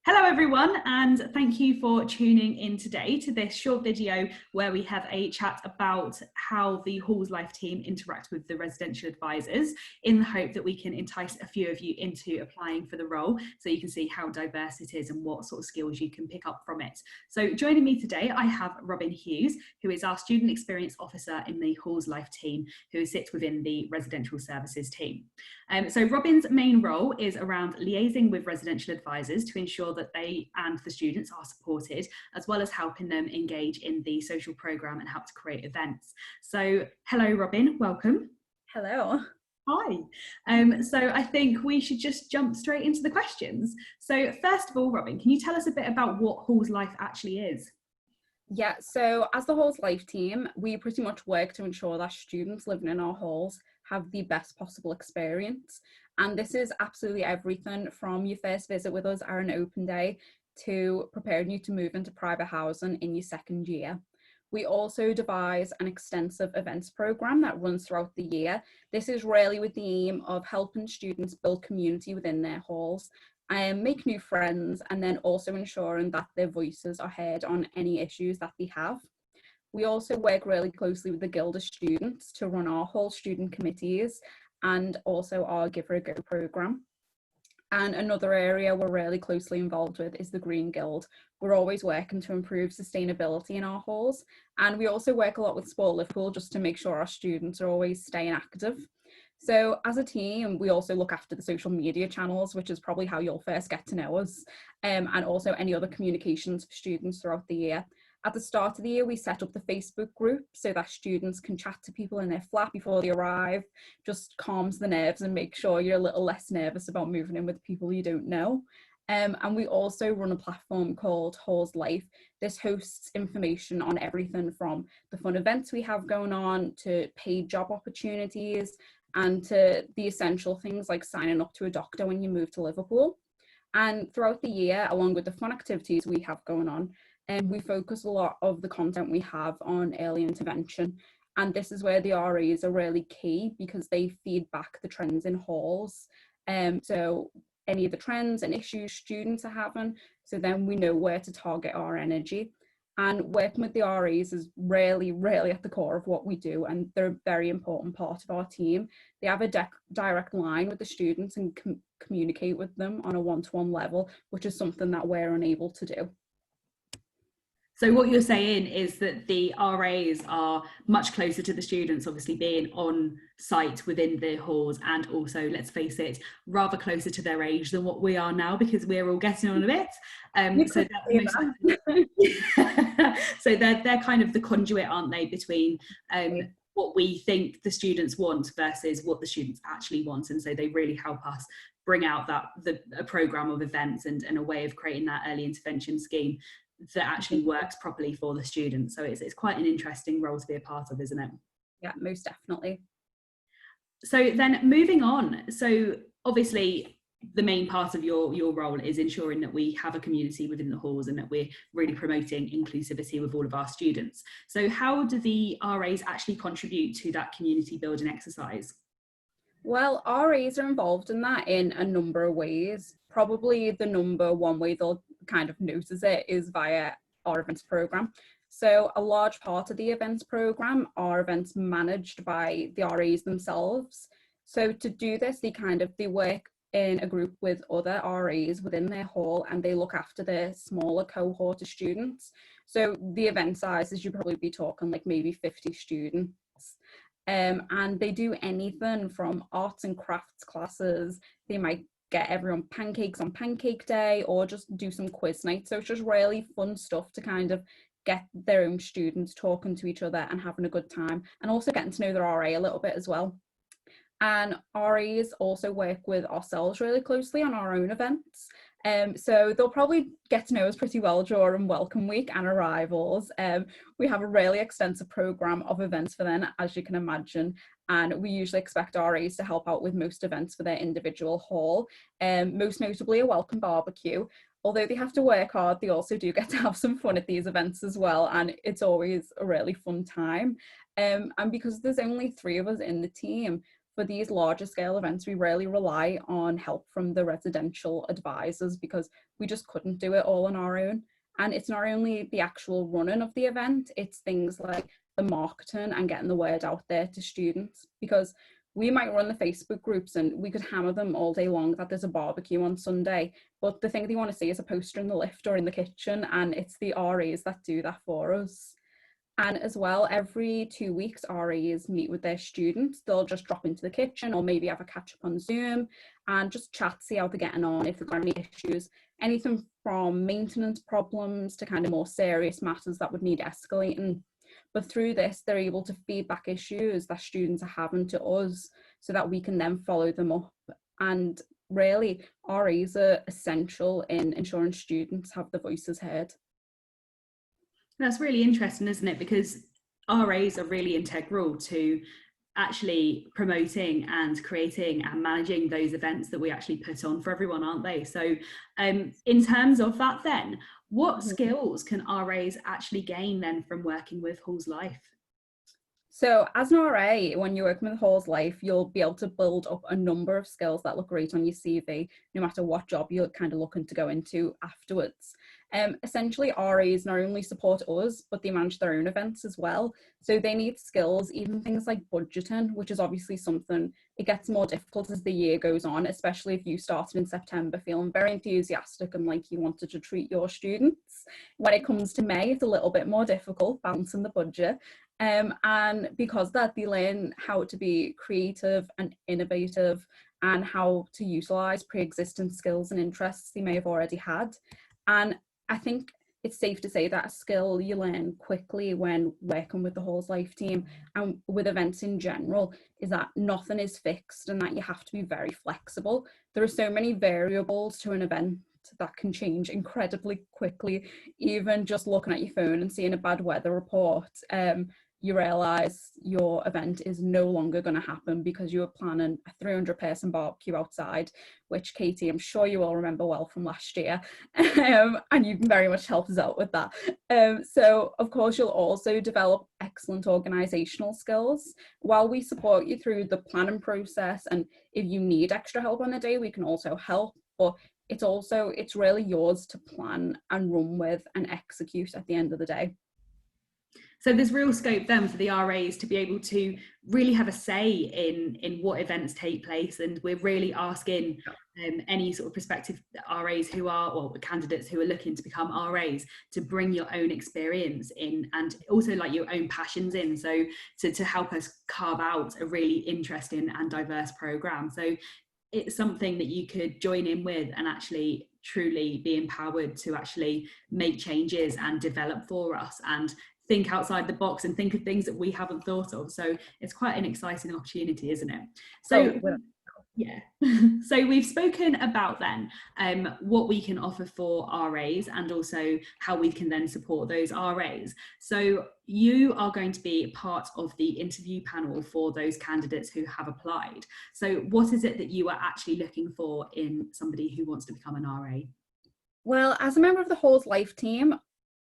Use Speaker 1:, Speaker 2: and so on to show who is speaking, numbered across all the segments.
Speaker 1: Hello everyone, and thank you for tuning in today to this short video where we have a chat about how the Halls Life team interact with the residential advisors, in the hope that we can entice a few of you into applying for the role so you can see how diverse it is and what sort of skills you can pick up from it. So joining me today I have Robyn Hughes, who is our Student Experience Officer in the Halls Life team, who sits within the Residential Services team. So Robyn's main role is around liaising with residential advisors to ensure that they and the students are supported, as well as helping them engage in the social programme and help to create events. So hello Robyn, welcome.
Speaker 2: Hello.
Speaker 1: Hi. So I think we should just jump straight into the questions. So first of all, Robyn, can you tell us a bit about what Halls Life actually is?
Speaker 2: Yeah, so as the Halls Life team, we pretty much work to ensure that students living in our halls have the best possible experience. And this is absolutely everything from your first visit with us at an open day to preparing you to move into private housing in your second year. We also devise an extensive events programme that runs throughout the year. This is really with the aim of helping students build community within their halls and make new friends, and then also ensuring that their voices are heard on any issues that they have. We also work really closely with the Guild of Students to run our whole student committees and also our Give Her a Go programme. And another area we're really closely involved with is the Green Guild. We're always working to improve sustainability in our halls, and we also work a lot with Sport Liverpool just to make sure our students are always staying active. So as a team, we also look after the social media channels, which is probably how you'll first get to know us, and also any other communications for students throughout the year. At the start of the year, we set up the Facebook group so that students can chat to people in their flat before they arrive, just calms the nerves and makes sure you're a little less nervous about moving in with people you don't know. And we also run a platform called Halls Life. This hosts information on everything from the fun events we have going on to paid job opportunities and to the essential things like signing up to a doctor when you move to Liverpool. And throughout the year, along with the fun activities we have going on, we focus a lot of the content we have on early intervention. And this is where the RAs are really key because they feed back the trends in halls. So any of the trends and issues students are having, so then we know where to target our energy. And working with the RAs is really at the core of what we do, and they're a very important part of our team. They have a direct line with the students and communicate with them on a one-to-one level, which is something that we're unable to do.
Speaker 1: So what you're saying is that the RAs are much closer to the students, obviously being on site within the halls, and also, let's face it, rather closer to their age than what we are now because we're all getting on a bit. So they're kind of the conduit, aren't they, between what we think the students want versus what the students actually want, and so they really help us bring out a programme of events and a way of creating that early intervention scheme that actually works properly for the students. So it's quite an interesting role to be a part of, isn't it?
Speaker 2: Yeah, most definitely.
Speaker 1: So then moving on, so obviously the main part of your role is ensuring that we have a community within the halls and that we're really promoting inclusivity with all of our students. So how do the RAs actually contribute to that community building exercise?
Speaker 2: Well, RAs are involved in that in a number of ways. Probably the number one way they'll kind of notice it is via our events programme. So a large part of the events programme are events managed by the RAs themselves. So to do this, they work in a group with other RAs within their hall, and they look after their smaller cohort of students. So the event sizes, you'd probably be talking like maybe 50 students. And they do anything from arts and crafts classes. They might get everyone pancakes on pancake day or just do some quiz night. So it's just really fun stuff to kind of get their own students talking to each other and having a good time, and also getting to know their RA a little bit as well. And RAs also work with ourselves really closely on our own events. So they'll probably get to know us pretty well during Welcome Week and arrivals. We have a really extensive programme of events for them, as you can imagine, and we usually expect RAs to help out with most events for their individual hall, most notably a welcome barbecue. Although they have to work hard, they also do get to have some fun at these events as well, and it's always a really fun time. And because there's only 3 of us in the team, for these larger scale events, we really rely on help from the residential advisors because we just couldn't do it all on our own. And it's not only the actual running of the event, it's things like the marketing and getting the word out there to students, because we might run the Facebook groups and we could hammer them all day long that there's a barbecue on Sunday, but the thing they want to see is a poster in the lift or in the kitchen, and it's the RAs that do that for us. And as well, every 2 weeks, RAs meet with their students. They'll just drop into the kitchen or maybe have a catch up on Zoom and just chat, see how they're getting on, if they've got any issues, anything from maintenance problems to kind of more serious matters that would need escalating. But through this, they're able to feed back issues that students are having to us so that we can then follow them up. And really, RAs are essential in ensuring students have their voices heard.
Speaker 1: That's really interesting, isn't it? Because RAs are really integral to actually promoting and creating and managing those events that we actually put on for everyone, aren't they? So in terms of that then, what skills can RAs actually gain then from working with Halls Life?
Speaker 2: So as an RA, when you're working with Halls Life, you'll be able to build up a number of skills that look great on your CV, no matter what job you're kind of looking to go into afterwards. Essentially, RAs not only support us, but they manage their own events as well. So they need skills, even things like budgeting, which is obviously something, it gets more difficult as the year goes on, especially if you started in September feeling very enthusiastic and like you wanted to treat your students. When it comes to May, it's a little bit more difficult balancing the budget. And because of that, they learn how to be creative and innovative and how to utilize pre-existing skills and interests they may have already had. And I think it's safe to say that a skill you learn quickly when working with the Halls Life team and with events in general is that nothing is fixed and that you have to be very flexible. There are so many variables to an event that can change incredibly quickly. Even just looking at your phone and seeing a bad weather report, you realise your event is no longer going to happen because you were planning a 300-person barbecue outside, which Katie, I'm sure you all remember well from last year, and you very much helped us out with that. So of course you'll also develop excellent organisational skills while we support you through the planning process, and if you need extra help on the day we can also help, but it's really yours to plan and run with and execute at the end of the day.
Speaker 1: So there's real scope then for the RAs to be able to really have a say in what events take place, and we're really asking any sort of prospective RAs who are, or candidates who are looking to become RAs, to bring your own experience in and also like your own passions in, so to help us carve out a really interesting and diverse programme. So it's something that you could join in with and actually truly be empowered to actually make changes and develop for us and think outside the box and think of things that we haven't thought of. So it's quite an exciting opportunity, isn't it? So yeah. So we've spoken about then what we can offer for RAs and also how we can then support those RAs. So you are going to be part of the interview panel for those candidates who have applied. So what is it that you are actually looking for in somebody who wants to become an RA?
Speaker 2: Well, as a member of the Halls Life team,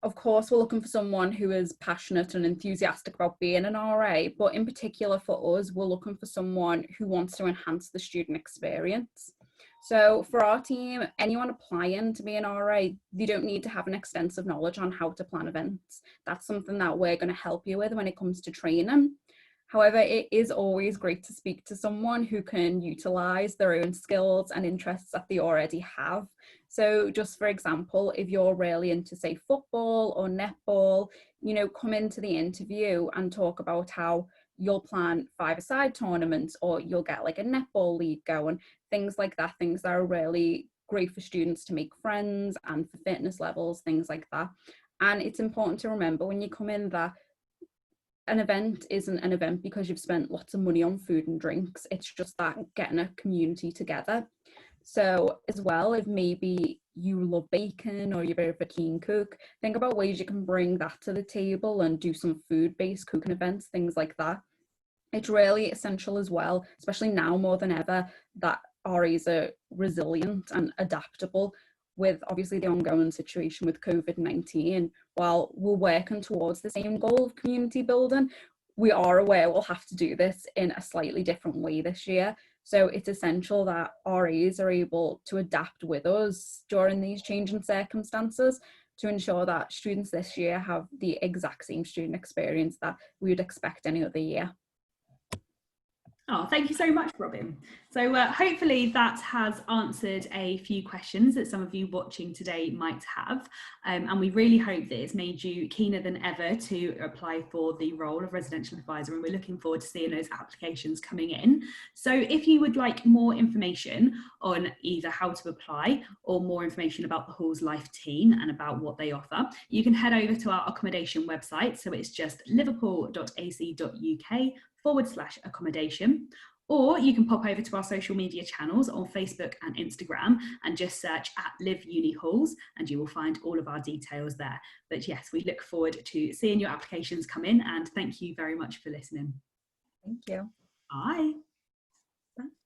Speaker 2: of course, we're looking for someone who is passionate and enthusiastic about being an RA, but in particular for us, we're looking for someone who wants to enhance the student experience. So for our team, anyone applying to be an RA, they don't need to have an extensive knowledge on how to plan events. That's something that we're going to help you with when it comes to training. However, it is always great to speak to someone who can utilise their own skills and interests that they already have. So just for example, if you're really into, say, football or netball, come into the interview and talk about how you'll plan 5-a-side tournaments, or you'll get like a netball league going, things like that, things that are really great for students to make friends and for fitness levels, things like that. And it's important to remember when you come in that an event isn't an event because you've spent lots of money on food and drinks. It's just that getting a community together. So as well, if maybe you love baking or you're a bit of a keen cook, think about ways you can bring that to the table and do some food-based cooking events, things like that. It's really essential as well, especially now more than ever, that RAs are resilient and adaptable. With obviously the ongoing situation with COVID-19, while we're working towards the same goal of community building, we are aware we'll have to do this in a slightly different way this year. So it's essential that RAs are able to adapt with us during these changing circumstances to ensure that students this year have the exact same student experience that we would expect any other year.
Speaker 1: Oh, thank you so much, Robyn. So hopefully that has answered a few questions that some of you watching today might have. And we really hope that it's made you keener than ever to apply for the role of residential advisor. And we're looking forward to seeing those applications coming in. So if you would like more information on either how to apply or more information about the Halls Life team and about what they offer, you can head over to our accommodation website. So it's just liverpool.ac.uk/accommodation, or you can pop over to our social media channels on Facebook and Instagram and just search @Live Uni Halls and you will find all of our details there. But yes, we look forward to seeing your applications come in, and thank you very much for listening.
Speaker 2: Thank you.
Speaker 1: Bye.